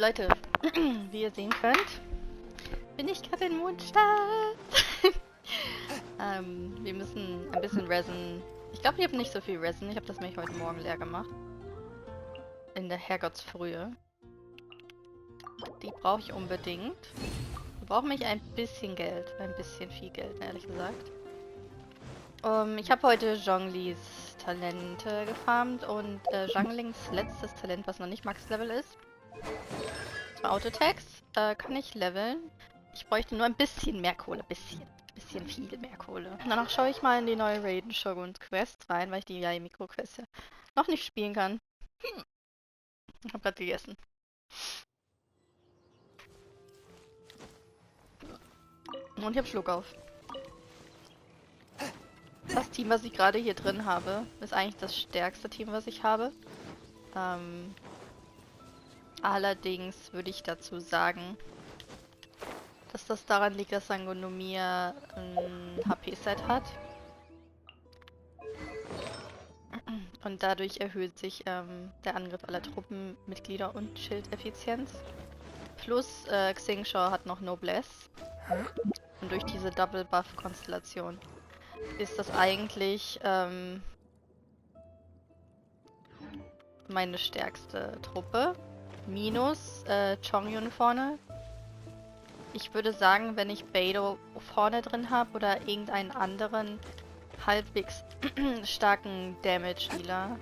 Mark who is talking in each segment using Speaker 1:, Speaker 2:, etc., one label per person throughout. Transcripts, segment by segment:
Speaker 1: Leute, wie ihr sehen könnt, bin ich gerade in Mondstadt. Wir müssen ein bisschen resin. Ich glaube, ich habe nicht so viel resin. Ich habe das nämlich heute Morgen leer gemacht. In der Herrgottsfrühe. Die brauche ich unbedingt. Ich brauche mich ein bisschen Geld. Ein bisschen viel Geld, ehrlich gesagt. Ich habe heute Zhonglis Talente gefarmt und Zhanglings letztes Talent, was noch nicht Max-Level ist. Zwar Autotext, kann ich leveln. Ich bräuchte nur ein bisschen mehr Kohle. Bisschen viel mehr Kohle. Danach schaue ich mal in die neue Raiden Shogun Quest rein, weil ich die Quest ja noch nicht spielen kann. Ich habe gerade gegessen. Und ich habe Schluck auf. Das Team, was ich gerade hier drin habe, ist eigentlich das stärkste Team, was ich habe. Allerdings würde ich dazu sagen, dass das daran liegt, dass Sangonomiya ein HP-Set hat. Und dadurch erhöht sich der Angriff aller Truppenmitglieder und Schildeffizienz. Plus Xingqiu hat noch Noblesse. Und durch diese Double-Buff-Konstellation ist das eigentlich meine stärkste Truppe. Minus Chongyun vorne. Ich würde sagen, wenn ich Beidou vorne drin habe oder irgendeinen anderen halbwegs starken Damage-Dealer.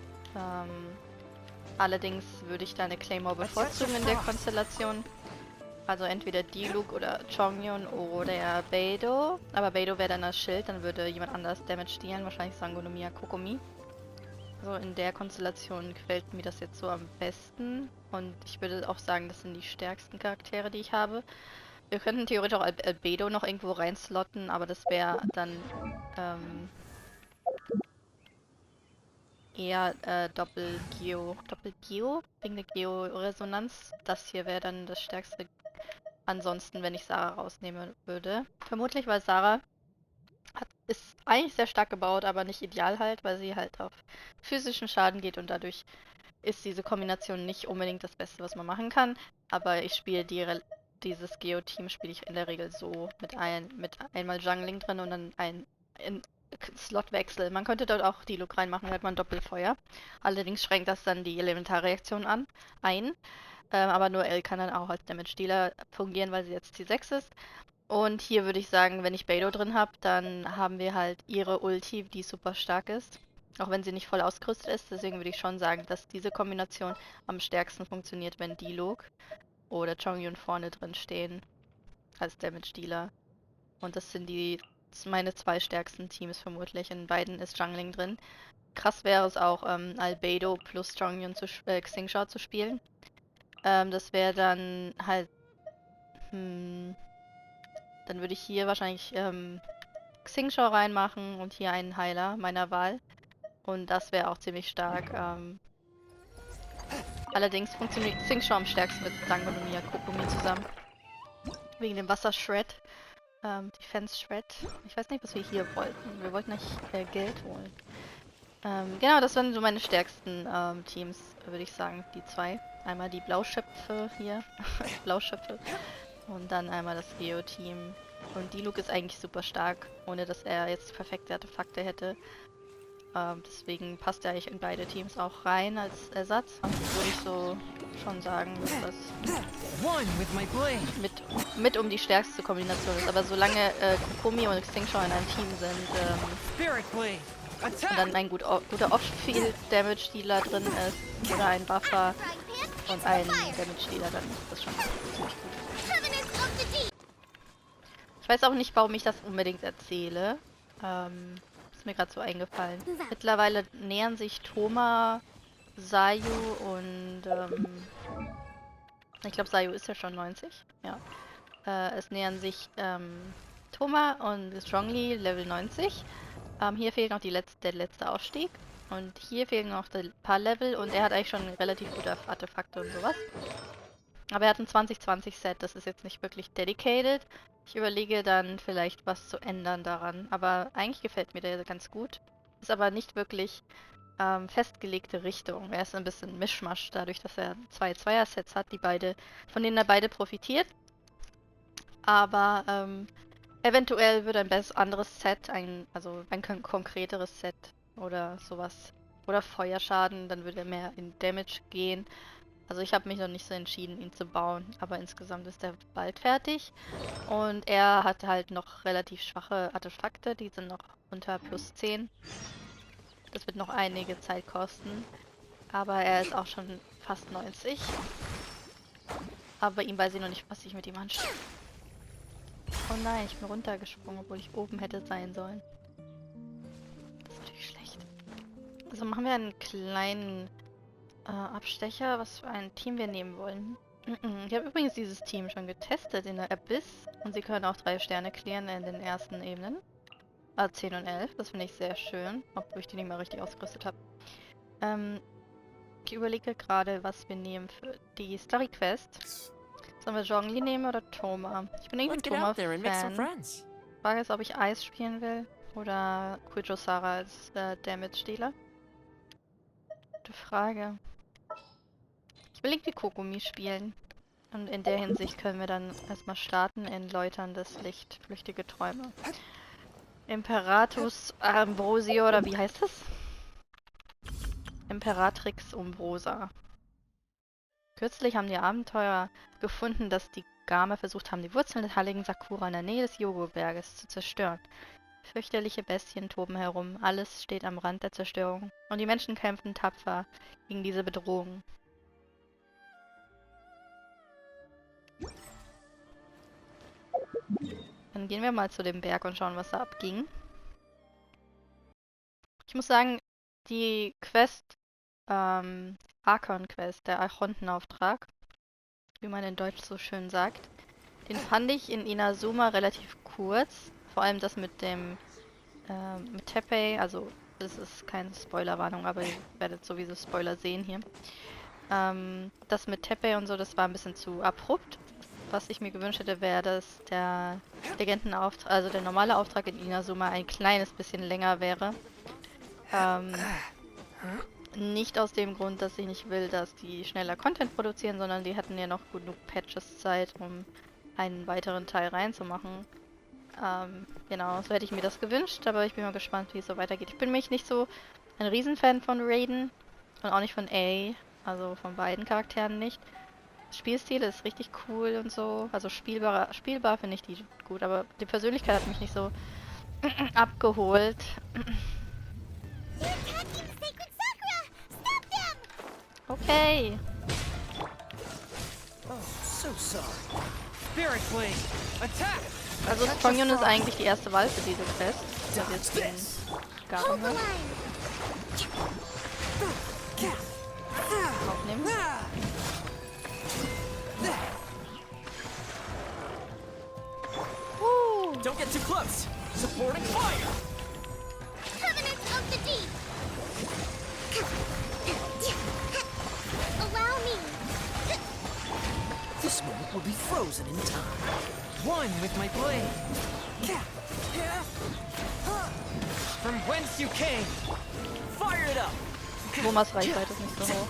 Speaker 1: Allerdings würde ich da eine Claymore bevorzugen in der Konstellation. Also entweder Diluc oder Chongyun oder Beidou. Aber Beidou wäre dann das Schild, dann würde jemand anders Damage dealen, wahrscheinlich Sangonomiya Kokomi. Also in der Konstellation gefällt mir das jetzt so am besten. Und ich würde auch sagen, das sind die stärksten Charaktere, die ich habe. Wir könnten theoretisch auch Albedo noch irgendwo reinslotten, aber das wäre dann eher Doppel-Geo wegen der Geo-Resonanz. Das hier wäre dann das stärkste. Ansonsten, wenn ich Sarah rausnehmen würde. Vermutlich, weil Sarah ist eigentlich sehr stark gebaut, aber nicht ideal halt, weil sie halt auf physischen Schaden geht und dadurch ist diese Kombination nicht unbedingt das Beste, was man machen kann. Aber ich spiele dieses Geo-Team spiele ich in der Regel so mit einmal Jungling drin und dann ein Slotwechsel. Man könnte dort auch Diluc reinmachen, dann hat man Doppelfeuer. Allerdings schränkt das dann die Elementarreaktion ein. Aber nur L kann dann auch als Damage-Dealer fungieren, weil sie jetzt T6 ist. Und hier würde ich sagen, wenn ich Beidou drin habe, dann haben wir halt ihre Ulti, die super stark ist. Auch wenn sie nicht voll ausgerüstet ist. Deswegen würde ich schon sagen, dass diese Kombination am stärksten funktioniert, wenn Diluc oder Chongyun vorne drin stehen als Damage-Dealer. Und das sind meine zwei stärksten Teams vermutlich. In beiden ist Jungling drin. Krass wäre es auch, Albedo plus Chongyun Xingqiu zu spielen. Das wäre dann halt... dann würde ich hier wahrscheinlich Xingqiu reinmachen und hier einen Heiler meiner Wahl. Und das wäre auch ziemlich stark. Allerdings funktioniert Xingqiu am stärksten mit Sangonomiya Kokomi zusammen. Wegen dem Wasser-Shred. Defense Shred. Ich weiß nicht, was wir hier wollten. Wir wollten nicht Geld holen. Genau, das waren so meine stärksten Teams, würde ich sagen. Die zwei. Einmal die Blauschöpfe hier. Blauschöpfe. Und dann einmal das Geo-Team. Und Diluc ist eigentlich super stark, ohne dass er jetzt perfekte Artefakte hätte. Deswegen passt er eigentlich in beide Teams auch rein als Ersatz. Würde ich so schon sagen, dass das mit um die stärkste Kombination ist. Aber solange Kokomi und Xingqiu in einem Team sind und dann ein guter Off-Field-Damage-Dealer drin ist oder ein Buffer und ein Damage-Dealer, dann ist das schon ziemlich gut. Ich weiß auch nicht, warum ich das unbedingt erzähle. Ist mir gerade so eingefallen. Mittlerweile nähern sich Thoma, Sayu und ich glaube Sayu ist ja schon 90. Ja. Es nähern sich Thoma und Strongly Level 90. Hier fehlt noch der letzte Aufstieg. Und hier fehlen noch ein paar Level und er hat eigentlich schon relativ gute Artefakte und sowas. Aber er hat ein 2020 Set, das ist jetzt nicht wirklich dedicated. Ich überlege dann vielleicht was zu ändern daran. Aber eigentlich gefällt mir der ganz gut. Ist aber nicht wirklich festgelegte Richtung. Er ist ein bisschen Mischmasch, dadurch, dass er zwei Zweier-Sets hat, von denen er beide profitiert. Aber eventuell würde ein anderes Set, also ein konkreteres Set oder sowas, oder Feuerschaden, dann würde er mehr in Damage gehen. Also ich habe mich noch nicht so entschieden, ihn zu bauen, aber insgesamt ist er bald fertig. Und er hat halt noch relativ schwache Artefakte, die sind noch unter +10. Das wird noch einige Zeit kosten. Aber er ist auch schon fast 90. Aber bei ihm weiß ich noch nicht, was ich mit ihm anstelle. Oh nein, ich bin runtergesprungen, obwohl ich oben hätte sein sollen. Das ist natürlich schlecht. Also machen wir einen kleinen Abstecher, was für ein Team wir nehmen wollen. Ich habe übrigens dieses Team schon getestet in der Abyss. Und sie können auch 3 Sterne klären in den ersten Ebenen. 10 und 11, das finde ich sehr schön, obwohl ich die nicht mal richtig ausgerüstet habe. Ich überlege gerade, was wir nehmen für die Story Quest. Sollen wir Zhongli nehmen oder Thoma? Ich bin irgendwie ein Thoma-Fan. Frage ist, ob ich Eis spielen will oder Kujo-Sara als Damage-Dealer. Gute Frage. Ich will irgendwie Kokomi spielen. Und in der Hinsicht können wir dann erstmal starten in Läuterndes, Licht, Flüchtige Träume. Imperatus Ambrosio, oder wie heißt das? IMPERATRIX UMBROSA. Kürzlich haben die Abenteurer gefunden, dass die Game versucht haben, die Wurzeln des heiligen Sakura in der Nähe des Yogo-Berges zu zerstören. Fürchterliche Bestien toben herum, alles steht am Rand der Zerstörung und die Menschen kämpfen tapfer gegen diese Bedrohung. Dann gehen wir mal zu dem Berg und schauen, was da abging. Ich muss sagen, die Quest, Archon-Quest, der Archontenauftrag, wie man in Deutsch so schön sagt, den fand ich in Inazuma relativ kurz. Vor allem das mit dem, mit Teppei, also das ist keine Spoilerwarnung, aber ihr werdet sowieso Spoiler sehen hier. Das mit Teppei und so, das war ein bisschen zu abrupt. Was ich mir gewünscht hätte, wäre, dass der Legendenauftrag, also der normale Auftrag in Inazuma ein kleines bisschen länger wäre. Nicht aus dem Grund, dass ich nicht will, dass die schneller Content produzieren, sondern die hatten ja noch genug Patches Zeit, um einen weiteren Teil reinzumachen. Genau, so hätte ich mir das gewünscht, aber ich bin mal gespannt, wie es so weitergeht. Ich bin mich nicht so ein Riesenfan von Raiden und auch nicht von A, also von beiden Charakteren nicht. Spielstil ist richtig cool und so, also spielbar finde ich die gut, aber die Persönlichkeit hat mich nicht so abgeholt. Okay. Also Chongyun ist eigentlich die erste Wahl für diese Quest. Das jetzt gegen Jahren aufnehmen.
Speaker 2: Don't get too close. Supporting fire.
Speaker 3: Covenant of the Deep. Allow me.
Speaker 2: This moment will be frozen in time. One with my blade. From whence you came. Fire it up.
Speaker 1: Thomas Reichweite ist nicht so hoch.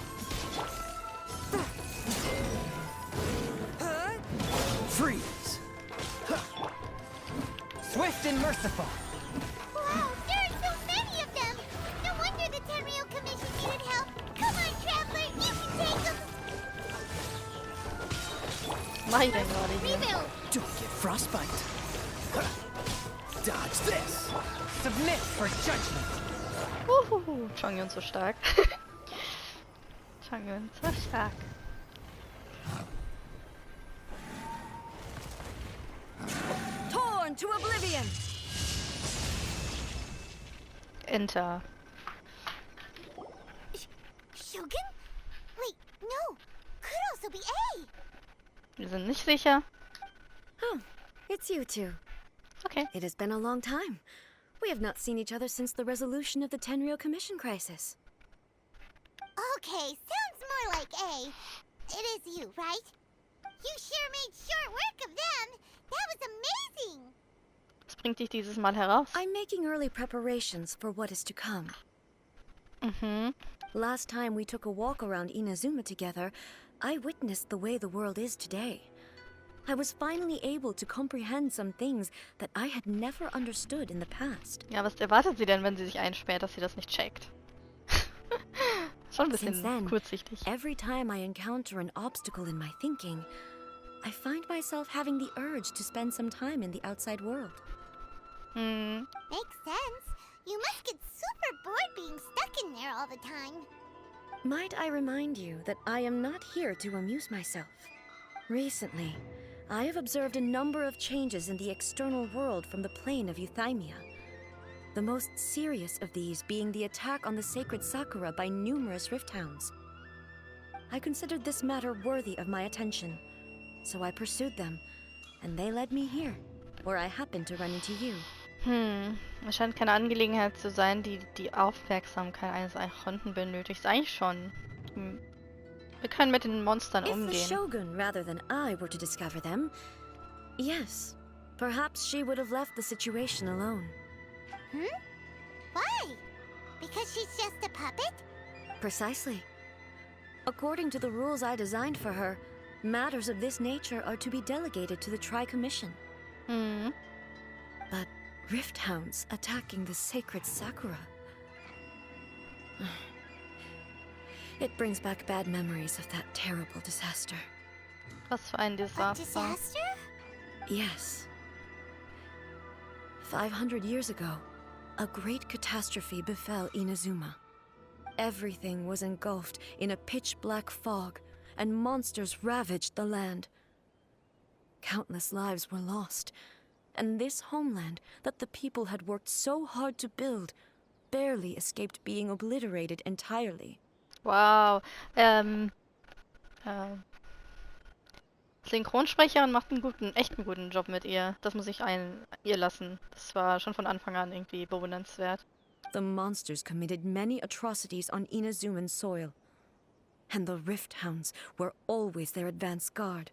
Speaker 2: Freeze. Swift and merciful.
Speaker 3: Wow, there are so many of them. No wonder the Tenryou Commission needed help. Come on, Traveler, you can take them.
Speaker 1: Was mache ich denn gerade hier?
Speaker 3: Rebuild.
Speaker 2: Don't get frostbite. Dodge this. Submit for judgment.
Speaker 1: Chongyun so stark. Chongyun so stark.
Speaker 4: Torn to oblivion.
Speaker 1: Enter.
Speaker 3: Shogun? Wait, no. Could also be A.
Speaker 1: Wir sind nicht sicher.
Speaker 4: Oh, it's you two.
Speaker 1: Okay.
Speaker 4: It has been a long time. We have not seen each other since the resolution of the Tenryou Commission crisis.
Speaker 3: Okay, sounds more like A. It is you, right? You sure made short work of them. That was amazing.
Speaker 1: Was bringt dich dieses Mal heraus?
Speaker 4: I'm making early preparations for what is to come.
Speaker 1: Mhm.
Speaker 4: Last time we took a walk around Inazuma together, I witnessed the way the world is today. I was finally able to comprehend some things that I had never understood in the past.
Speaker 1: Ja, was erwartet sie denn, wenn sie sich einsperrt, dass sie das nicht checkt? Schon ein
Speaker 4: Since
Speaker 1: bisschen
Speaker 4: then,
Speaker 1: kurzsichtig.
Speaker 4: every time I encounter an obstacle in my thinking, I find myself having the urge to spend some time in the outside world.
Speaker 1: Hm.
Speaker 3: Makes sense. You must get super bored being stuck in there all the time.
Speaker 4: Might I remind you that I am not here to amuse myself. Recently, I have observed a number of changes in the external world from the plane of Euthymia. The most serious of these being the attack on the sacred Sakura by numerous rift hounds. I considered this matter worthy of my attention, so I pursued them, and they led me here, where I happened to run into you.
Speaker 1: Es scheint keine Angelegenheit zu sein, die die Aufmerksamkeit eines Archonten benötigt. Ist eigentlich schon. Wir können mit den Monstern
Speaker 4: If the
Speaker 1: umgehen.
Speaker 4: Shogun rather than I were to discover them, yes, perhaps she would have left the situation alone.
Speaker 3: Why? Because she's just a puppet?
Speaker 4: Precisely. According to the rules I designed for her, matters of this nature are to be delegated to the Tri-Commission.
Speaker 1: Mhm.
Speaker 4: But rift hounds attacking the sacred Sakura. It brings back bad memories of that terrible disaster.
Speaker 1: Was für ein
Speaker 3: A
Speaker 1: Desaster.
Speaker 3: disaster?
Speaker 4: Yes. 500 years ago, a great catastrophe befell Inazuma. Everything was engulfed in a pitch-black fog, and monsters ravaged the land. Countless lives were lost, and this homeland that the people had worked so hard to build barely escaped being obliterated entirely.
Speaker 1: Wow. Synchronsprecherin macht echt einen guten Job mit ihr. Das muss ich ihr lassen. Das war schon von Anfang an irgendwie bewundernswert.
Speaker 4: The monsters committed many atrocities on Inazuman soil, and the rift hounds were always their advance guard.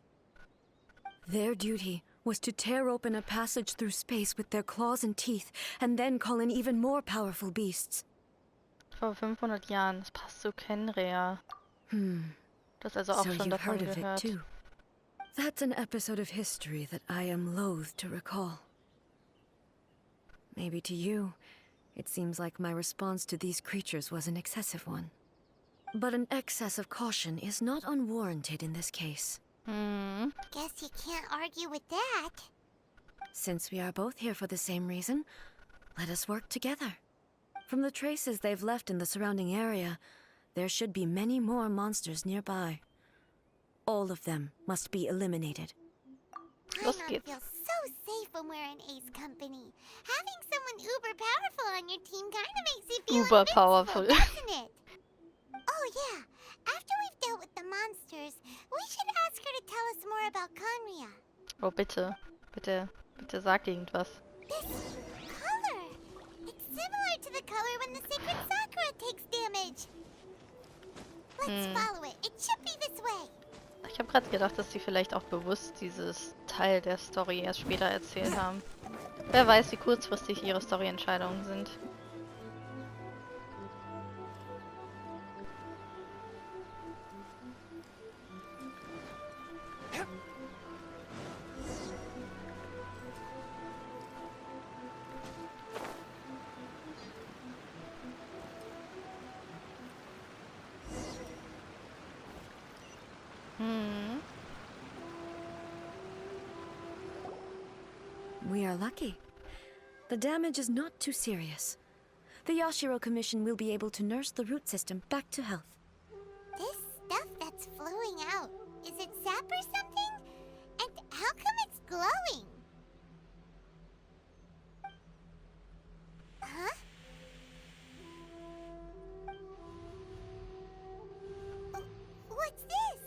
Speaker 4: Their duty was to tear open a passage through space with their claws and teeth, and then call in even more powerful beasts.
Speaker 1: Vor 500 Jahren. Das passt zu Khaenri'ah. Das also auch
Speaker 4: So
Speaker 1: schon
Speaker 4: you've
Speaker 1: davon
Speaker 4: heard of it
Speaker 1: gehört.
Speaker 4: too. That's an episode of history that I am loath to recall. Maybe to you, it seems like my response to these creatures was an excessive one. But an excess of caution is not unwarranted in this case.
Speaker 3: Guess you can't argue with that.
Speaker 4: Since we are both here for the same reason, let us work together. From the traces they've left in the surrounding area, there should be many more monsters nearby. All of them must be eliminated.
Speaker 1: Los
Speaker 3: Paimon
Speaker 1: geht's.
Speaker 3: feels so safe when we're in Ace company. Having someone uber powerful on your team kind of makes you feel
Speaker 1: Uber
Speaker 3: invincible,
Speaker 1: powerful.
Speaker 3: doesn't it? Oh yeah, after we've dealt with the monsters, we should ask her to tell us more about Khaenri'ah.
Speaker 1: Oh, bitte. Bitte. Bitte sag irgendwas.
Speaker 3: This color! It's similar to the color when the sacred Sakura takes damage. Let's follow it. It should be this way.
Speaker 1: Ich habe gerade gedacht, dass sie vielleicht auch bewusst dieses Teil der Story erst später erzählt haben. Wer weiß, wie kurzfristig ihre Storyentscheidungen sind.
Speaker 4: We are lucky. The damage is not too serious. The Yashiro Commission will be able to nurse the root system back to health.
Speaker 3: This stuff that's flowing out, is it sap or something? And how come it's glowing? Huh? What's this?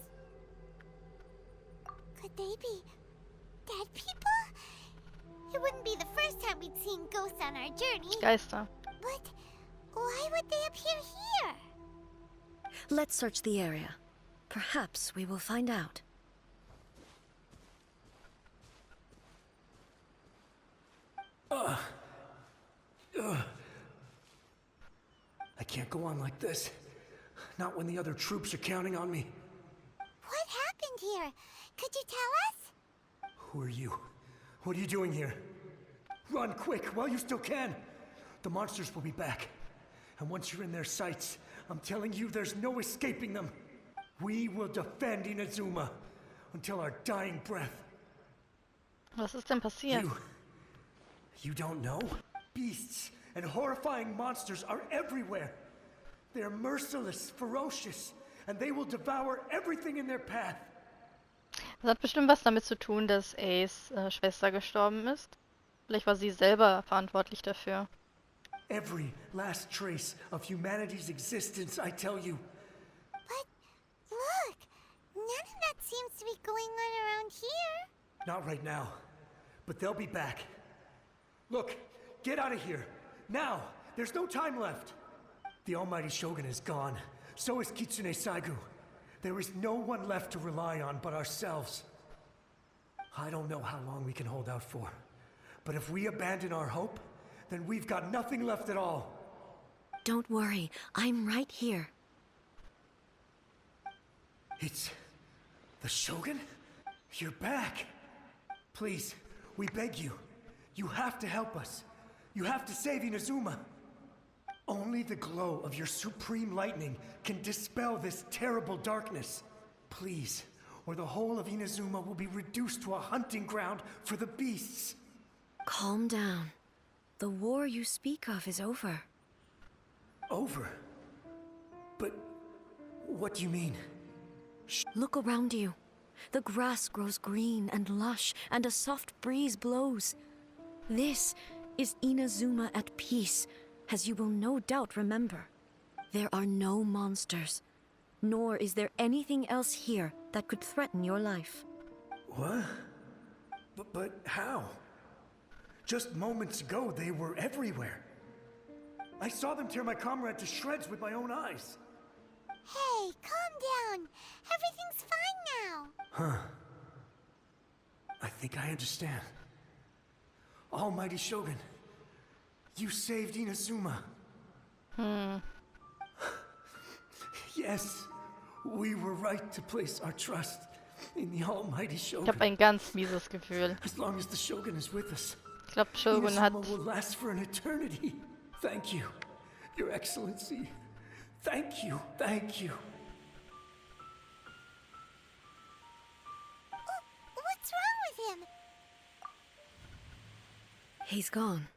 Speaker 3: Could they be dead people? It wouldn't be the first time we'd seen ghosts on our journey.
Speaker 1: Geister.
Speaker 3: But why would they appear here?
Speaker 4: Let's search the area. Perhaps we will find out.
Speaker 5: I can't go on like this. Not when the other troops are counting on me.
Speaker 3: What happened here? Could you tell us?
Speaker 5: Who are you? What are you doing here? Run quick while you still can. The monsters will be back. And once you're in their sights, I'm telling you there's no escaping them. We will defend Inazuma until our dying breath.
Speaker 1: Was ist denn passiert?
Speaker 5: You don't know? Beasts and horrifying monsters are everywhere. They're merciless, ferocious, and they will devour everything in their path.
Speaker 1: Das hat bestimmt was damit zu tun, dass Ace Schwester gestorben ist. Vielleicht war sie selber verantwortlich dafür.
Speaker 5: Every last trace of humanity's existence, I tell you.
Speaker 3: But look, none of that seems to be going on around here.
Speaker 5: Not right now, but they'll be back. Look, get out of here. Now, there's no time left. The almighty Shogun is gone. So is Kitsune Saigu. There is no one left to rely on but ourselves. I don't know how long we can hold out for. But if we abandon our hope, then we've got nothing left at all.
Speaker 4: Don't worry, I'm right here.
Speaker 5: It's the Shogun? You're back. Please, we beg you. You have to help us. You have to save Inazuma. Only the glow of your supreme lightning can dispel this terrible darkness. Please, or the whole of Inazuma will be reduced to a hunting ground for the beasts.
Speaker 4: Calm down. The war you speak of is over.
Speaker 5: Over? But what do you mean?
Speaker 4: Look around you. The grass grows green and lush, and a soft breeze blows. This is Inazuma at peace, as you will no doubt remember. There are no monsters, nor is there anything else here that could threaten your life.
Speaker 5: What? But how? Just moments ago, they were everywhere. I saw them tear my comrade to shreds with my own eyes.
Speaker 3: Hey, calm down. Everything's fine now.
Speaker 5: Huh. I think I understand. Almighty Shogun, you saved Inazuma. Yes, we were right to place our trust in the Almighty
Speaker 1: Ich
Speaker 5: Shogun.
Speaker 1: habe ein ganz mieses Gefühl.
Speaker 5: As long as the Shogun is with us,
Speaker 1: Ich glaube, Shogun hat...
Speaker 5: Inazuma will last for an eternity. Thank you, Your Excellency. Thank you, thank you.
Speaker 3: What's wrong with him?
Speaker 4: He's gone.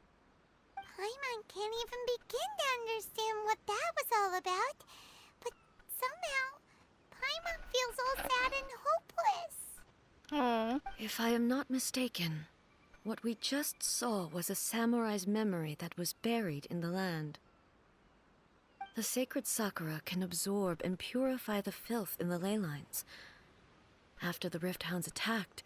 Speaker 3: Paimon can't even begin to understand what that was all about. But somehow, Paimon feels all sad and hopeless.
Speaker 1: Oh.
Speaker 4: If I am not mistaken, what we just saw was a samurai's memory that was buried in the land. The sacred sakura can absorb and purify the filth in the ley lines. After the Rift Hounds attacked,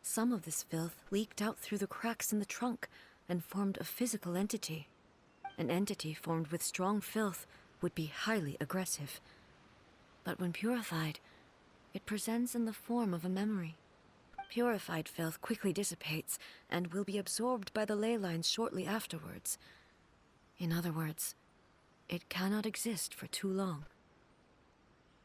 Speaker 4: some of this filth leaked out through the cracks in the trunk and formed a physical entity. An entity formed with strong filth would be highly aggressive. But when purified, it presents in the form of a memory. Purified filth quickly dissipates and will be absorbed by the ley lines shortly afterwards. In other words, it cannot exist for too long.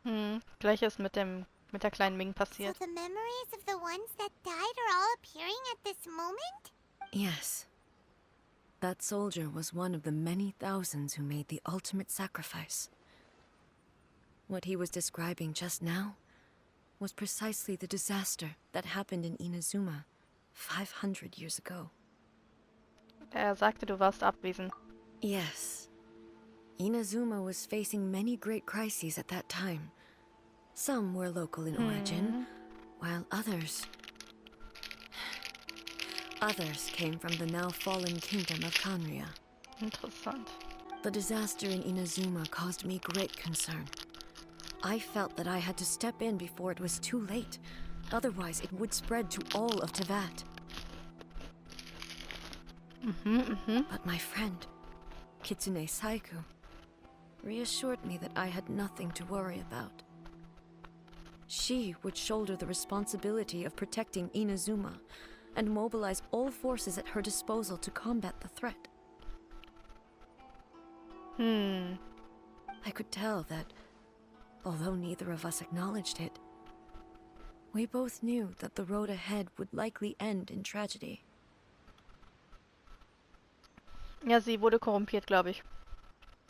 Speaker 1: Gleiches mit der kleinen Ming
Speaker 3: So
Speaker 1: passiert.
Speaker 3: the memories of the ones that died are all appearing at this moment?
Speaker 4: Yes. That soldier was one of the many thousands who made the ultimate sacrifice. What he was describing just now was precisely the disaster that happened in Inazuma 500 years ago.
Speaker 1: Er sagte, du warst abwesend.
Speaker 4: Yes. Inazuma was facing many great crises at that time. Some were local in origin, while others came from the now fallen kingdom of Khaenri'ah.
Speaker 1: Interessant.
Speaker 4: The disaster in Inazuma caused me great concern. I felt that I had to step in before it was too late. Otherwise, it would spread to all of Tevat. But my friend, Kitsune Saigu, reassured me that I had nothing to worry about. She would shoulder the responsibility of protecting Inazuma and mobilize all forces at her disposal to combat the threat. I could tell that, although neither of us acknowledged it, we both knew that the road ahead would likely end in tragedy.
Speaker 1: Ja, sie wurde korrumpiert, glaube ich.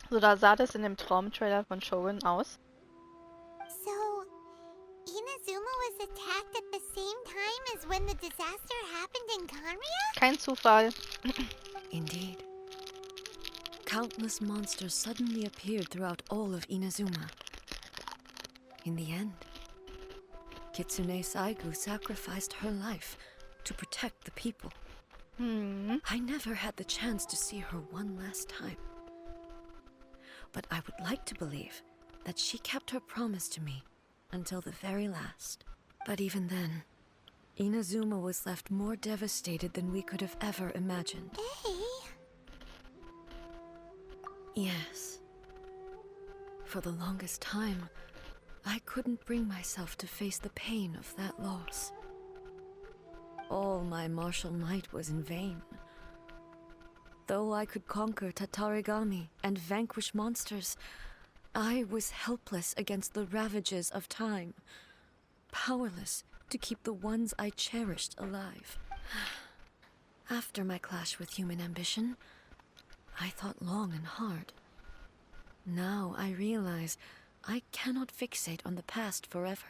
Speaker 1: So, da sah das in dem Traumtrailer von Shogun aus.
Speaker 3: So, Inazuma was attacked at the same time as when the disaster happened in Khaenri'ah?
Speaker 1: Kein Zufall.
Speaker 4: Indeed. Countless monsters suddenly appeared throughout all of Inazuma. In the end, Kitsune Saigu sacrificed her life to protect the people. I never had the chance to see her one last time. But I would like to believe that she kept her promise to me until the very last. But even then, Inazuma was left more devastated than we could have ever imagined.
Speaker 3: Hey,
Speaker 4: Yes. For the longest time, I couldn't bring myself to face the pain of that loss. All my martial might was in vain. Though I could conquer Tatarigami and vanquish monsters, I was helpless against the ravages of time, powerless to keep the ones I cherished alive. After my clash with human ambition, I thought long and hard. Now I realize I cannot fixate on the past forever.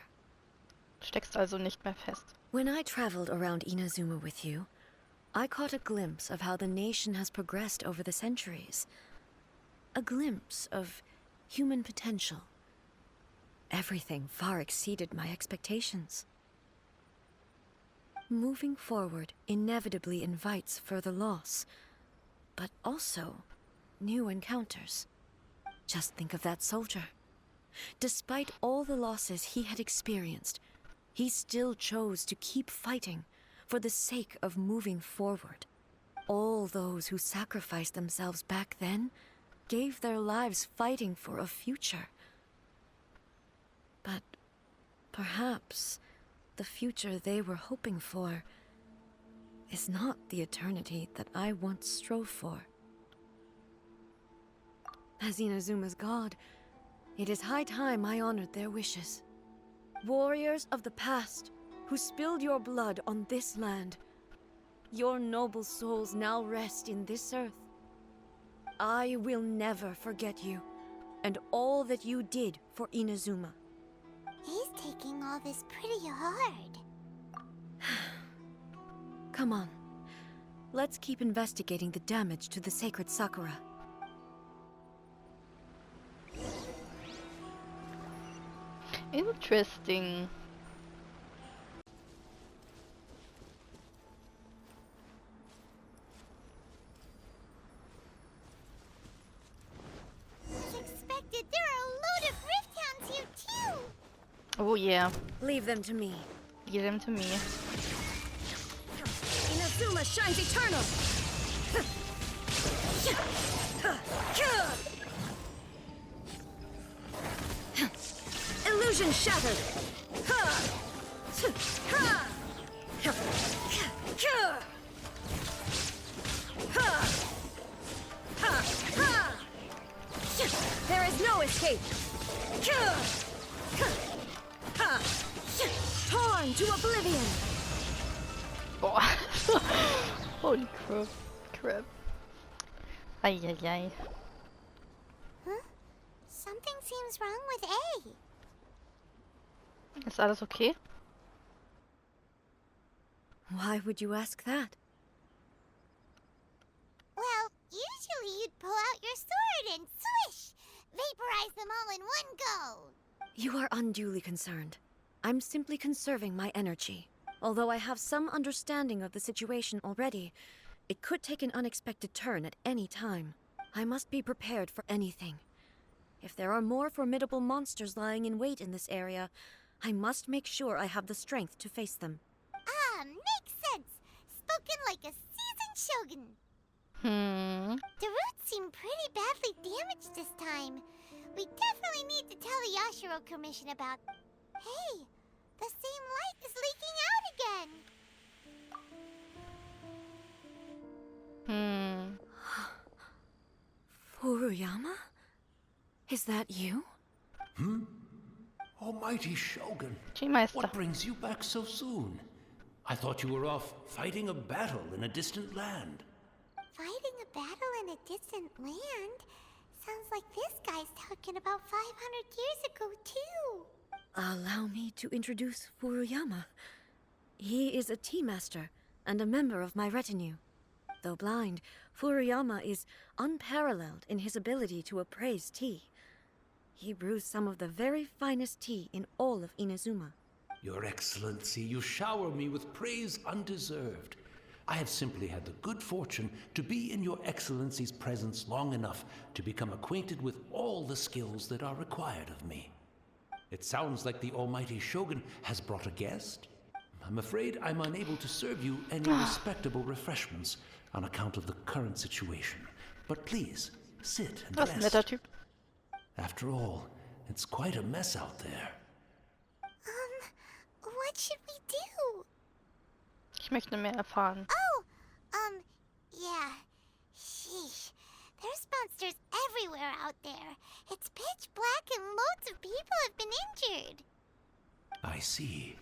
Speaker 1: Steckst also nicht mehr fest.
Speaker 4: When I traveled around Inazuma with you, I caught a glimpse of how the nation has progressed over the centuries. A glimpse of human potential. Everything far exceeded my expectations. Moving forward inevitably invites further loss, but also new encounters. Just think of that soldier. Despite all the losses he had experienced, he still chose to keep fighting for the sake of moving forward. All those who sacrificed themselves back then gave their lives fighting for a future. But perhaps the future they were hoping for is not the eternity that I once strove for. As Inazuma's god, it is high time I honored their wishes. Warriors of the past, who spilled your blood on this land, your noble souls now rest in this earth. I will never forget you, and all that you did for Inazuma.
Speaker 3: he's taking all this pretty hard.
Speaker 4: Come on, let's keep investigating the damage to the sacred Sakura.
Speaker 1: Interesting.
Speaker 3: As expected, there are a load of Rift Hounds here too!
Speaker 1: Oh yeah.
Speaker 4: Leave them to me.
Speaker 1: Give them to me.
Speaker 4: Inazuma shines eternal! Illusion shattered! There is no escape! Torn to oblivion!
Speaker 1: Boah. Holy crap. Crap. Eieiei.
Speaker 3: Huh? Something seems wrong with A.
Speaker 1: Ist alles okay?
Speaker 4: Why would you ask that?
Speaker 3: Well, usually you'd pull out your sword and swish! Vaporize them all in one go!
Speaker 4: You are unduly concerned. I'm simply conserving my energy. Although I have some understanding of the situation already, it could take an unexpected turn at any time. I must be prepared for anything. If there are more formidable monsters lying in wait in this area, I must make sure I have the strength to face them.
Speaker 3: Ah, makes sense! Spoken like a seasoned shogun! The roots seem pretty badly damaged this time. We definitely need to tell the Yashiro Commission about... Hey, the same light is leaking out again!
Speaker 4: Furuyama? Is that you?
Speaker 6: Almighty Shogun,
Speaker 1: Skimeister.
Speaker 6: what brings you back so soon? I thought you were off fighting a battle in a distant land.
Speaker 3: Fighting a battle in a distant land? Sounds like this guy's talking about 500 years ago, too.
Speaker 4: Allow me to introduce Furuyama. He is a tea master and a member of my retinue. Though blind, Furuyama is unparalleled in his ability to appraise tea. He brews some of the very finest tea in all of Inazuma.
Speaker 6: Your Excellency, you shower me with praise undeserved. I have simply had the good fortune to be in your Excellency's presence long enough to become acquainted with all the skills that are required of me. It sounds like the Almighty Shogun has brought a guest. I'm afraid I'm unable to serve you any respectable refreshments on account of the current situation. But please, sit and
Speaker 1: Das ist ein netter
Speaker 6: rest.
Speaker 1: Typ.
Speaker 6: After all, it's quite a mess out there.
Speaker 3: What should we do?
Speaker 1: Ich möchte mehr erfahren.
Speaker 3: Oh, yeah. Sheesh. There's monsters everywhere out there. It's pitch black and loads of people have been injured.
Speaker 6: I see.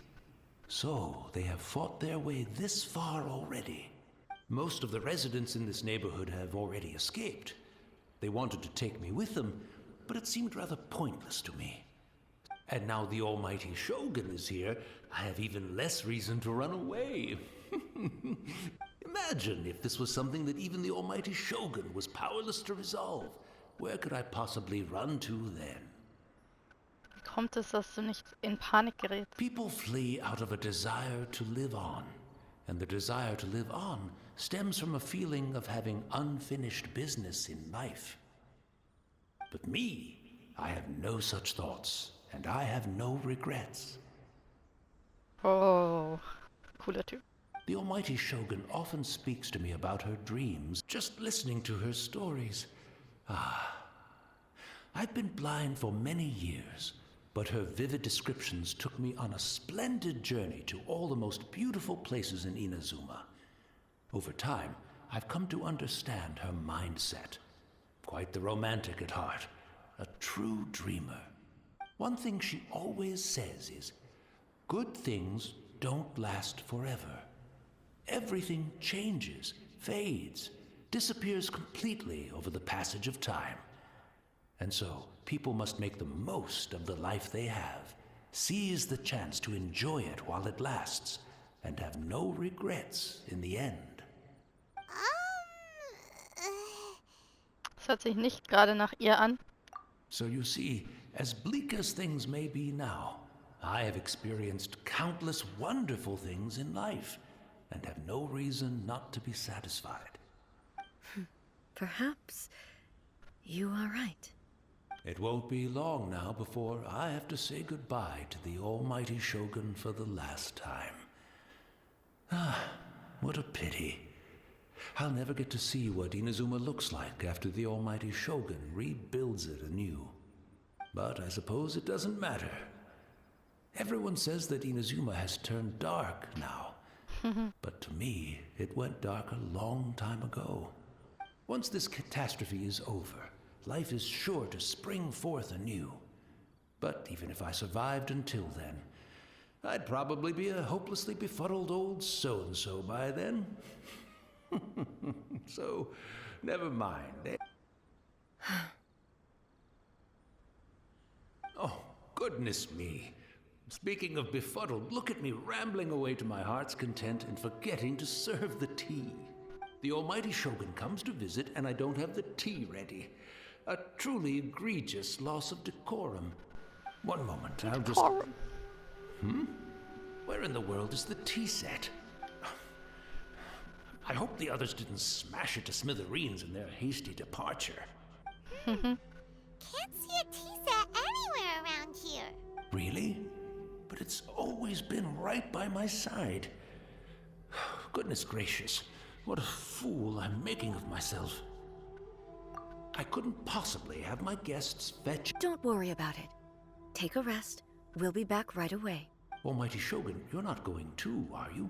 Speaker 6: So, they have fought their way this far already. Most of the residents in this neighborhood have already escaped. They wanted to take me with them, but it seemed rather pointless to me. And now the Almighty Shogun is here, I have even less reason to run away. Imagine if this was something that even the Almighty Shogun was powerless to resolve. Where could I possibly run to then?
Speaker 1: Wie kommt es, dass du nicht in Panik gerätst?
Speaker 6: People flee out of a desire to live on, and the desire to live on stems from a feeling of having unfinished business in life. But me, I have no such thoughts, and I have no regrets.
Speaker 1: Oh, cooler Typ.
Speaker 6: The Almighty Shogun often speaks to me about her dreams, just listening to her stories. I've been blind for many years, but her vivid descriptions took me on a splendid journey to all the most beautiful places in Inazuma. Over time, I've come to understand her mindset. Quite the romantic at heart, a true dreamer. One thing she always says is, good things don't last forever. Everything changes, fades, disappears completely over the passage of time. And so, people must make the most of the life they have, seize the chance to enjoy it while it lasts, and have no regrets in the end.
Speaker 1: Das hört sich nicht gerade nach ihr an.
Speaker 6: So you see, as bleak as things may be now, I have experienced countless wonderful things in life, and have no reason not to be satisfied.
Speaker 4: Perhaps you are right.
Speaker 6: It won't be long now before I have to say goodbye to the Almighty Shogun for the last time. What a pity. I'll never get to see what Inazuma looks like after the Almighty Shogun rebuilds it anew. But I suppose it doesn't matter. Everyone says that Inazuma has turned dark now. But to me, it went dark a long time ago. Once this catastrophe is over, life is sure to spring forth anew. But even if I survived until then, I'd probably be a hopelessly befuddled old so-and-so by then. So, never mind. Oh, goodness me. Speaking of befuddled, look at me rambling away to my heart's content and forgetting to serve the tea. The Almighty Shogun comes to visit and I don't have the tea ready. A truly egregious loss of decorum. One moment, I'll just... Where in the world is the tea set? I hope the others didn't smash it to smithereens in their hasty departure.
Speaker 3: Can't see a tea set anywhere around here.
Speaker 6: Really? But it's always been right by my side. Goodness gracious, what a fool I'm making of myself. I couldn't possibly have my guests fetch...
Speaker 4: Don't worry about it. Take a rest. We'll be back right away.
Speaker 6: Almighty Shogun, you're not going too, are you?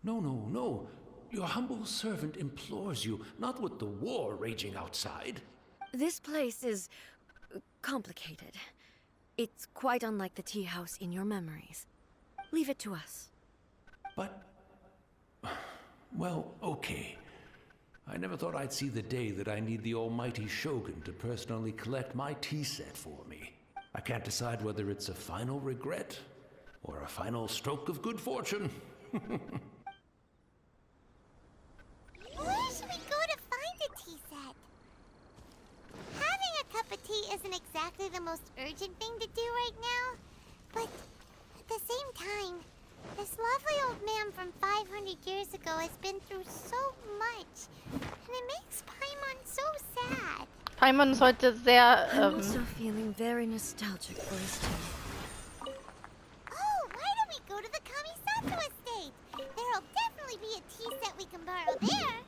Speaker 6: No. Your humble servant implores you, not with the war raging outside.
Speaker 4: This place is complicated. It's quite unlike the tea house in your memories. Leave it to us.
Speaker 6: But... well, okay. I never thought I'd see the day that I need the almighty Shogun to personally collect my tea set for me. I can't decide whether it's a final regret or a final stroke of good fortune.
Speaker 3: Where should we go to find a tea set? Having a cup of tea isn't exactly the most urgent thing to do right now, but at the same time, this lovely old man from 500 years ago has been through so much, and it makes Paimon so sad.
Speaker 1: Paimon ist heute sehr,
Speaker 4: I'm also feeling very nostalgic for his tea.
Speaker 3: Oh, why don't we go to the Kamisato estate? There'll definitely be a tea set we can borrow there.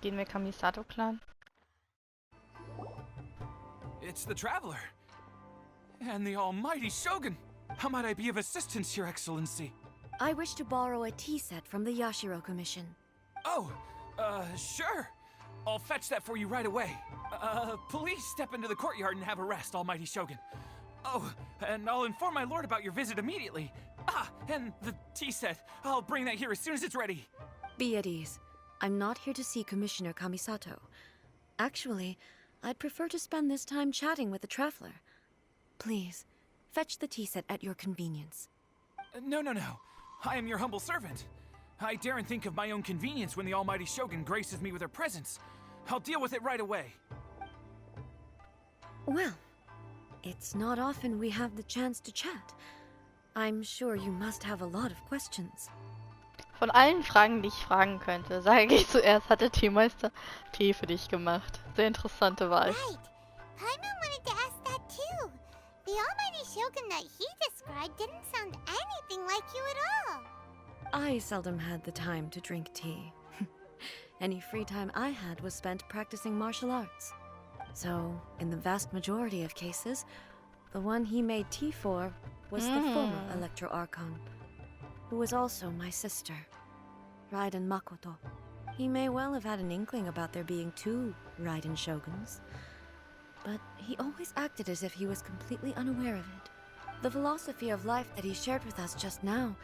Speaker 1: Gehen wir Kamisato-Clan?
Speaker 2: It's the Traveler. And the almighty Shogun. How might I be of assistance, Your Excellency?
Speaker 4: I wish to borrow a tea set from the Yashiro Commission.
Speaker 2: Oh, sure. I'll fetch that for you right away. Please step into the courtyard and have a rest, almighty Shogun. Oh, and I'll inform my lord about your visit immediately. Ah, and the tea set. I'll bring that here as soon as it's ready.
Speaker 4: Be at ease. I'm not here to see Commissioner Kamisato. Actually, I'd prefer to spend this time chatting with the Traveler. Please, fetch the tea set at your convenience.
Speaker 2: No. I am your humble servant. I daren't think of my own convenience when the almighty Shogun graces me with her presence. I'll deal with it right away.
Speaker 4: Well, it's not often we have the chance to chat. I'm sure you must have a lot of questions.
Speaker 1: Von allen Fragen, die ich fragen könnte, sage ich zuerst, hat der Teemeister Tee für dich gemacht. Sehr interessante Wahl.
Speaker 3: Right. Paimon wanted to ask that too. The almighty Shogun that he described didn't sound anything like you at all.
Speaker 4: I seldom had the time to drink tea. Any free time I had was spent practicing martial arts. So, in the vast majority of cases, the one he made tea for was the former Electro Archon, who was also my sister, Raiden Makoto. He may well have had an inkling about there being two Raiden Shoguns, but he always acted as if he was completely unaware of it. The philosophy of life that he shared with us just now,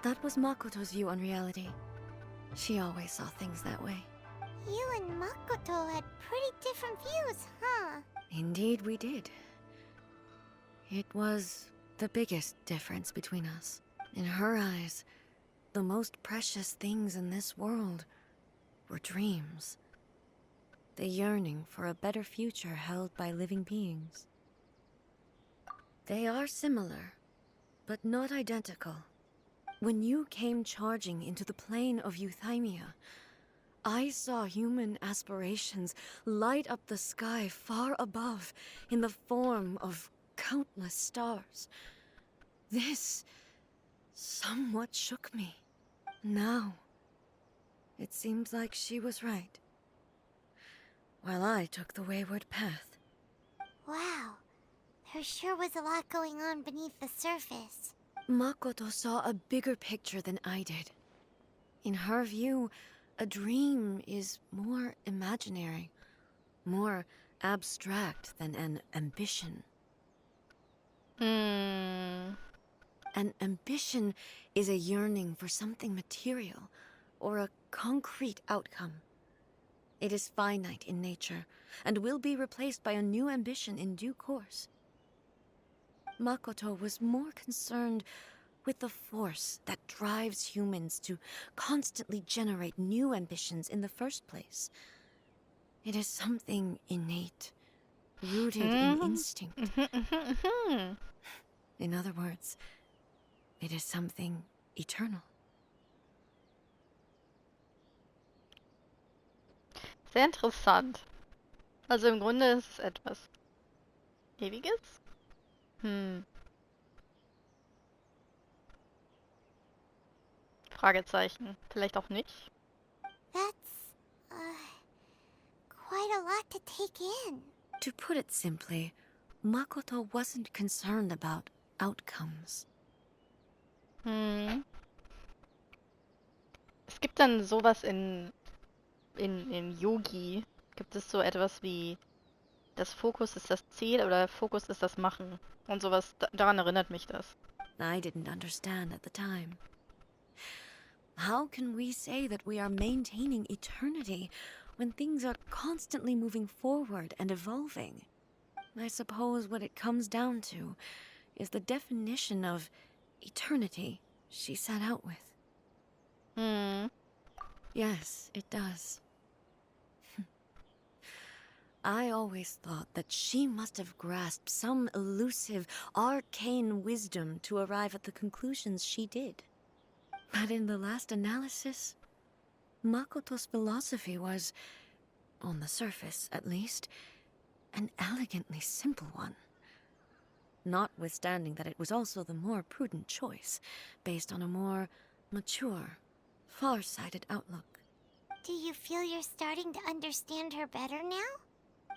Speaker 4: that was Makoto's view on reality. She always saw things that way.
Speaker 3: You and Makoto had pretty different views, huh?
Speaker 4: Indeed we did. It was the biggest difference between us. In her eyes, the most precious things in this world were dreams. The yearning for a better future held by living beings. They are similar, but not identical. When you came charging into the plane of Euthymia, I saw human aspirations light up the sky far above in the form of countless stars. This somewhat shook me. Now, it seems like she was right, while I took the wayward path.
Speaker 3: Wow. There sure was a lot going on beneath the surface.
Speaker 4: Makoto saw a bigger picture than I did. In her view, a dream is more imaginary, more abstract than an ambition. An ambition is a yearning for something material, or a concrete outcome. It is finite in nature, and will be replaced by a new ambition in due course. Makoto was more concerned with the force that drives humans to constantly generate new ambitions in the first place. It is something innate, rooted in instinct. In other words, it is something eternal.
Speaker 1: Sehr interessant. Also im Grunde ist es etwas Ewiges? Fragezeichen. Vielleicht auch nicht.
Speaker 3: That's, quite a lot to take in.
Speaker 4: To put it simply, Makoto wasn't concerned about outcomes.
Speaker 1: Es gibt dann sowas in Yogi. Gibt es so etwas wie das Fokus ist das Ziel oder Fokus ist das Machen. Und sowas, daran erinnert mich das.
Speaker 4: I didn't understand at the time. How can we say that we are maintaining eternity when things are constantly moving forward and evolving? I suppose what it comes down to is the definition of eternity she set out with. Yes, it does. I always thought that she must have grasped some elusive, arcane wisdom to arrive at the conclusions she did. But in the last analysis, Makoto's philosophy was, on the surface at least, an elegantly simple one. Notwithstanding that it was also the more prudent choice, based on a more mature, far-sighted outlook.
Speaker 3: Do you feel you're starting to understand her better now?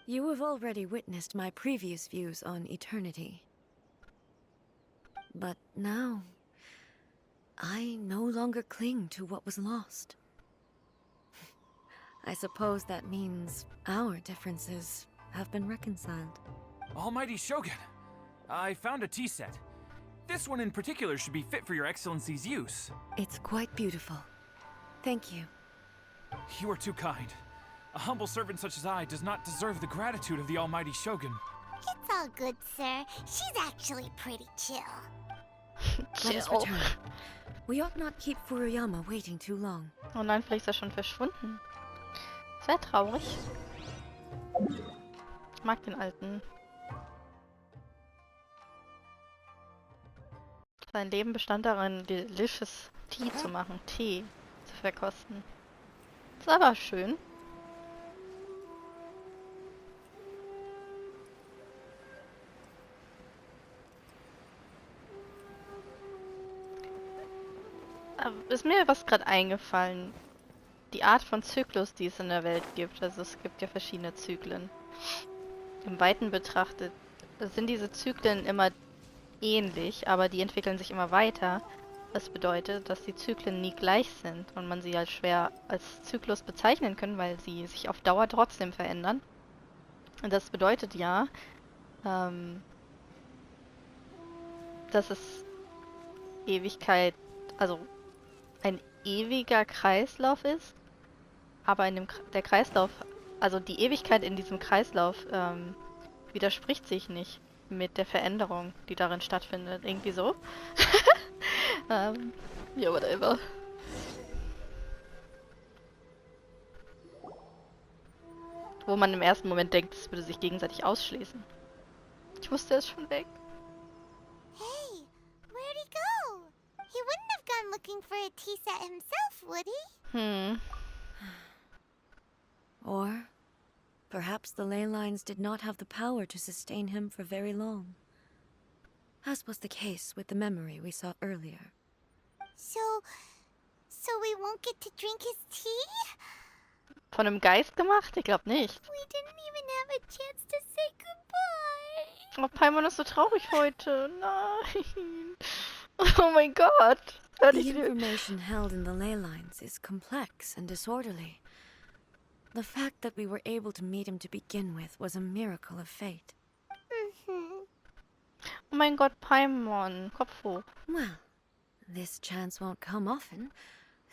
Speaker 4: You have already witnessed my previous views on eternity. But now, I no longer cling to what was lost. I suppose that means our differences have been reconciled.
Speaker 2: Almighty Shogun, I found a tea set. This one in particular should be fit for your excellency's use.
Speaker 4: It's quite beautiful. Thank you.
Speaker 2: You are too kind. A humble servant such as I does not deserve the gratitude of the Almighty Shogun.
Speaker 3: It's all good, sir. She's actually pretty chill.
Speaker 4: Let us return. We ought not keep Furuyama waiting too long.
Speaker 1: Oh nein, vielleicht ist er schon verschwunden. Sehr traurig. Ich mag den Alten. Sein Leben bestand darin, delicious Tea zu machen. Tee zu verkosten. Ist aber schön. Ist mir was gerade eingefallen. Die Art von Zyklus, die es in der Welt gibt. Also es gibt ja verschiedene Zyklen. Im Weiten betrachtet sind diese Zyklen immer ähnlich, aber die entwickeln sich immer weiter. Das bedeutet, dass die Zyklen nie gleich sind und man sie halt schwer als Zyklus bezeichnen kann, weil sie sich auf Dauer trotzdem verändern. Und das bedeutet ja, dass es Ewigkeit, also ein ewiger Kreislauf ist, aber der Kreislauf, also die Ewigkeit in diesem Kreislauf widerspricht sich nicht mit der Veränderung, die darin stattfindet. Irgendwie so. Ja, whatever. Wo man im ersten Moment denkt, es würde sich gegenseitig ausschließen. Ich wusste, er ist schon weg.
Speaker 3: Hey, where'd he go? He wouldn't have gone looking for a tea set himself, would he?
Speaker 4: Or perhaps the ley lines did not have the power to sustain him for very long. As was the case with the memory we saw earlier.
Speaker 3: So we won't get to drink his tea?
Speaker 1: Von einem Geist gemacht? Ich glaube nicht.
Speaker 3: We didn't even have a chance to say goodbye.
Speaker 1: Oh, Paimon ist so traurig heute. Nein. Oh mein Gott.
Speaker 4: The information held in the ley lines is complex and disorderly. The fact that we were able to meet him to begin with was a miracle of fate.
Speaker 1: Oh mein Gott, Paimon. Kopf hoch.
Speaker 4: Well, this chance won't come often,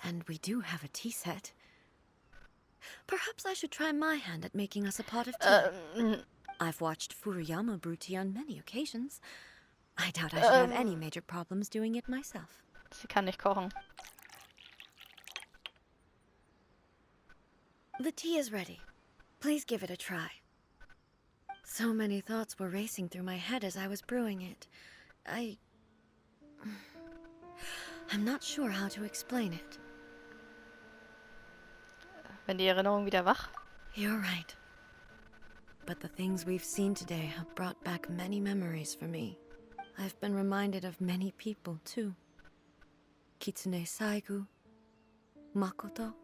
Speaker 4: and we do have a tea set. Perhaps I should try my hand at making us a pot of tea. I've watched Furuyama brew tea on many occasions. I doubt I should have any major problems doing it myself.
Speaker 1: Sie kann nicht kochen.
Speaker 4: The tea is ready. Please give it a try. So many thoughts were racing through my head as I was brewing it. I'm not sure how to explain it.
Speaker 1: Wenn die Erinnerung wieder wach?
Speaker 4: You're right. But the things we've seen today have brought back many memories for me. I've been reminded of many people, too. Kitsune Saigu, Makoto,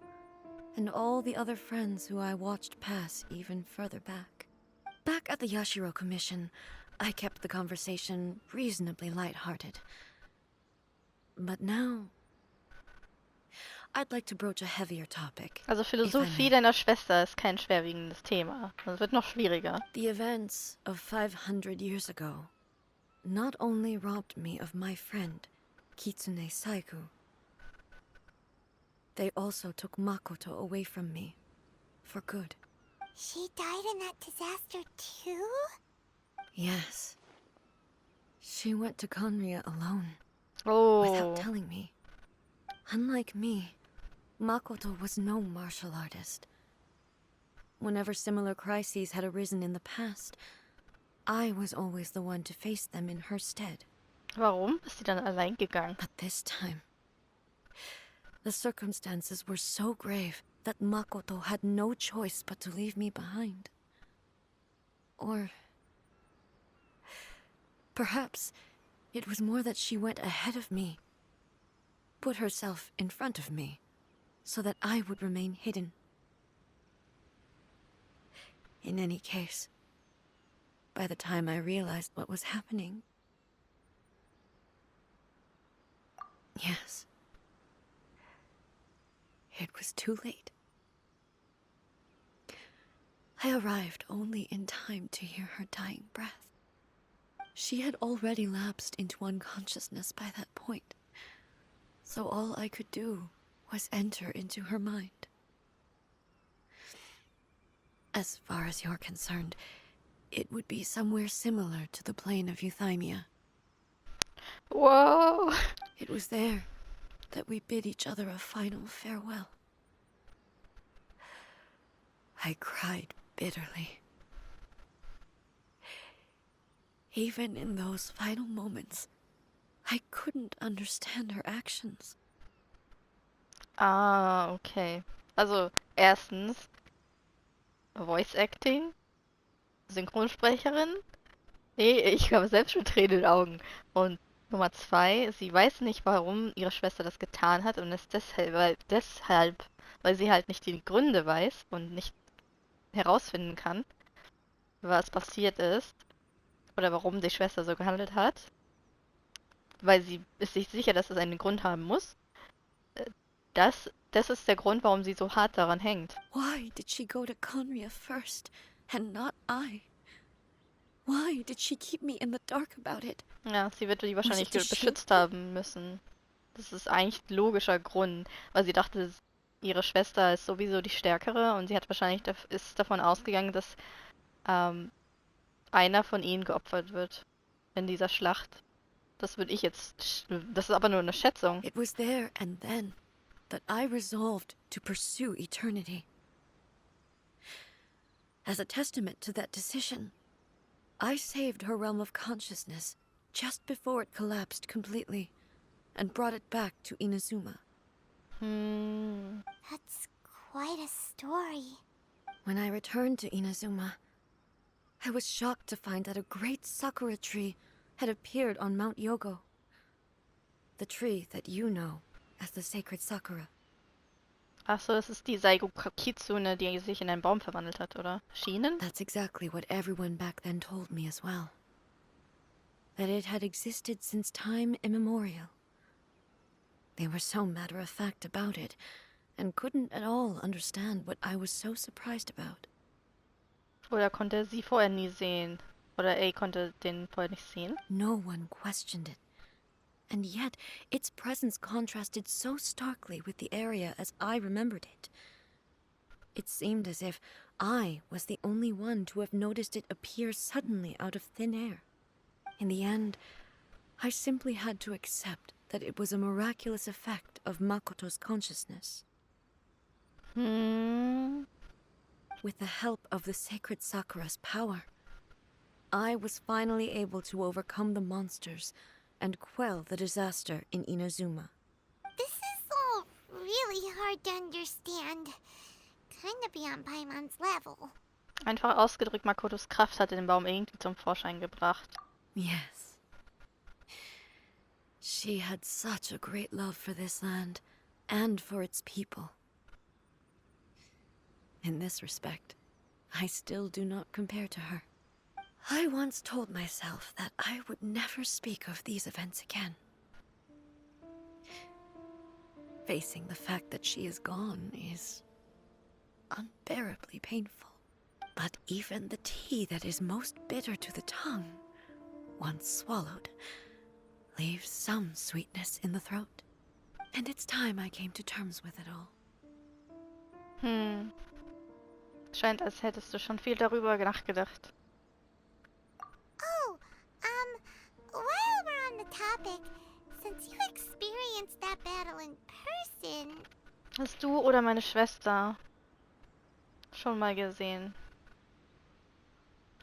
Speaker 4: and all the other friends who I watched pass even further back. Back at the Yashiro Commission, I kept the conversation reasonably lighthearted. But now, I'd like to broach a heavier topic.
Speaker 1: Also
Speaker 4: if I
Speaker 1: Philosophie
Speaker 4: may.
Speaker 1: deiner Schwester ist kein schwerwiegendes Thema. Das wird noch schwieriger.
Speaker 4: The events of 500 years ago not only robbed me of my friend, Kitsune Saigu, they also took Makoto away from me for good.
Speaker 3: She died in that disaster too?
Speaker 4: Yes. She went to Khaenri'ah alone,
Speaker 1: Oh.
Speaker 4: without telling me. Unlike me, Makoto was no martial artist. Whenever similar crises had arisen in the past, I was always the one to face them in her stead.
Speaker 1: Warum ist sie dann allein gegangen?
Speaker 4: But this time, the circumstances were so grave that Makoto had no choice but to leave me behind. Or perhaps it was more that she went ahead of me, put herself in front of me, so that I would remain hidden. In any case, by the time I realized what was happening, yes, it was too late. I arrived only in time to hear her dying breath. She had already lapsed into unconsciousness by that point, so all I could do was enter into her mind. As far as you're concerned, it would be somewhere similar to the plane of Euthymia.
Speaker 1: Wow.
Speaker 4: It was there that we bid each other a final farewell. I cried bitterly. Even in those final moments, I couldn't understand her actions.
Speaker 1: Ah, okay. Also, erstens, Voice Acting, Synchronsprecherin. Nee, ich habe selbst mit Tränen in den Augen. Und Nummer 2, sie weiß nicht, warum ihre Schwester das getan hat und ist deshalb, weil sie halt nicht die Gründe weiß und nicht herausfinden kann, was passiert ist oder warum die Schwester so gehandelt hat, weil sie ist sich sicher, dass es einen Grund haben muss. Das ist der Grund, warum sie so hart daran hängt.
Speaker 4: Why did she go to Khaenri'ah first, and not I? Why did she keep me in the dark about it?
Speaker 1: Ja, sie wird die wahrscheinlich
Speaker 4: Was ist das
Speaker 1: beschützt haben müssen. Das ist eigentlich ein logischer Grund, weil sie dachte, ihre Schwester ist sowieso die Stärkere und sie hat wahrscheinlich ist davon ausgegangen, dass einer von ihnen geopfert wird in dieser Schlacht. Das würde ich jetzt, das ist aber nur eine Schätzung.
Speaker 4: It was there and then that I resolved to pursue eternity. As a testament to that decision, I saved her realm of consciousness just before it collapsed completely and brought it back to Inazuma.
Speaker 3: That's quite a story.
Speaker 4: When I returned to Inazuma, I was shocked to find that a great sakura tree had appeared on Mount Yogo. The tree that you know as the sacred sakura.
Speaker 1: Achso, das ist die Saigo Kitsune, die sich in einen Baum verwandelt hat, oder? Schienen?
Speaker 4: That's exactly what everyone back then told me as well. That it had existed since time immemorial. They were so matter-of-fact about it, and couldn't at all understand what I was so surprised about.
Speaker 1: Oder konnte er sie vorher nie sehen? Oder er konnte den vorher nicht sehen?
Speaker 4: No one questioned it. And yet, its presence contrasted so starkly with the area as I remembered it. It seemed as if I was the only one to have noticed it appear suddenly out of thin air. In the end, I simply had to accept that it was a miraculous effect of Makoto's consciousness. With the help of the sacred Sakura's power, I was finally able to overcome the monsters and quell the disaster in Inazuma.
Speaker 3: This is all really hard to understand. Kinda beyond Paimon's level.
Speaker 1: Einfach ausgedrückt, Makotos Kraft hatte den Baum irgendwie zum Vorschein gebracht.
Speaker 4: Yes. She had such a great love for this land and for its people. In this respect, I still do not compare to her. I once told myself that I would never speak of these events again. Facing the fact that she is gone is unbearably painful. But even the tea that is most bitter to the tongue, once swallowed, leaves some sweetness in the throat. And it's time I came to terms with it all.
Speaker 1: Scheint, als hättest du schon viel darüber nachgedacht.
Speaker 3: Oh, while we're on the topic, since you experienced that battle in person,
Speaker 1: Hast du oder meine Schwester schon mal gesehen?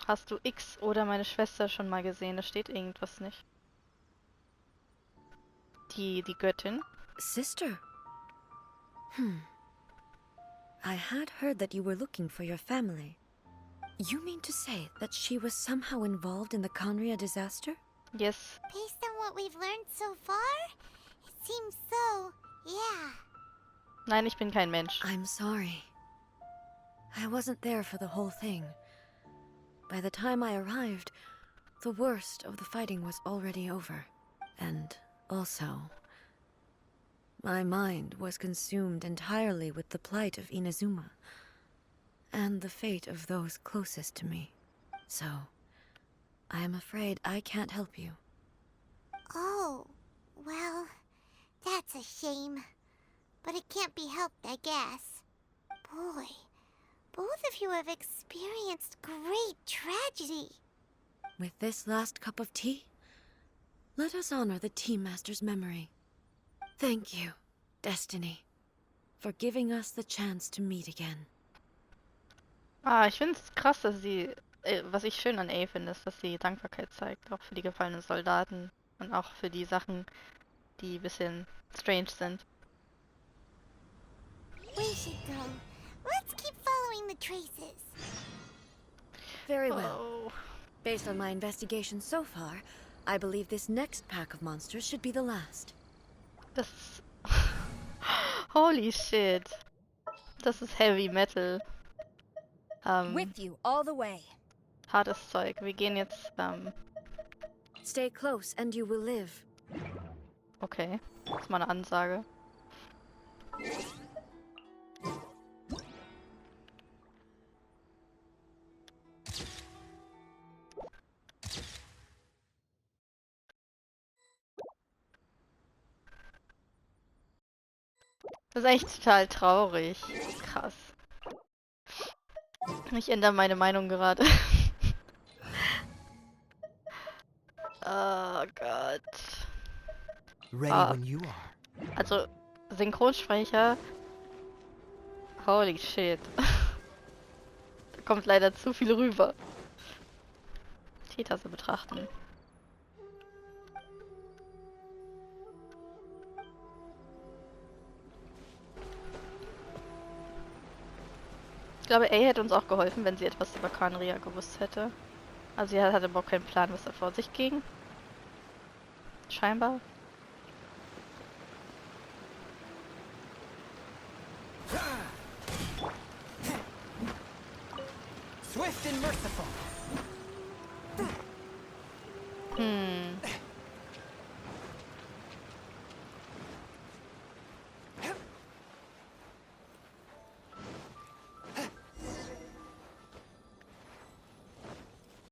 Speaker 1: Hast du X oder meine Schwester schon mal gesehen? Da steht irgendwas nicht. Die Göttin.
Speaker 4: Sister? I had heard that you were looking for your family. You mean to say that she was somehow involved in the Khaenri'ah disaster?
Speaker 1: Yes.
Speaker 3: based on what we've learned so far, it seems so, yeah.
Speaker 1: Nein, ich bin kein Mensch.
Speaker 4: I'm sorry. I wasn't there for the whole thing. By the time I arrived, the worst of the fighting was already over. And also, my mind was consumed entirely with the plight of Inazuma and the fate of those closest to me. So, I am afraid I can't help you.
Speaker 3: Oh, well, that's a shame. But it can't be helped, I guess. Boy, both of you have experienced great tragedy.
Speaker 4: With this last cup of tea, let us honor the Tea Master's memory. Thank you, Destiny, for giving us the chance to meet again.
Speaker 1: Ich finde es krass, dass sie, was ich schön an A finde, ist, dass sie Dankbarkeit zeigt, auch für die gefallenen Soldaten und auch für die Sachen, die ein bisschen strange sind.
Speaker 3: We should go. Let's keep following the traces.
Speaker 4: Very well.
Speaker 1: Oh.
Speaker 4: Based on my investigation so far, I believe this next pack of monsters should be the last.
Speaker 1: Das. Holy shit. Das ist Heavy Metal.
Speaker 7: With you all the way.
Speaker 1: Hartes Zeug. Wir gehen jetzt,
Speaker 4: Stay close and you will live.
Speaker 1: okay. Das ist mal eine Ansage. Das ist echt total traurig. Krass. Ich ändere meine Meinung gerade. Oh Gott.
Speaker 8: Ready when you are.
Speaker 1: Also, Synchronsprecher. Holy shit. Da kommt leider zu viel rüber. Teetasse betrachten. Ich glaube, A hätte uns auch geholfen, wenn sie etwas über Khaenri'ah gewusst hätte. Also sie hatte überhaupt keinen Plan, was da vor sich ging. Scheinbar.
Speaker 8: Swift and merciful.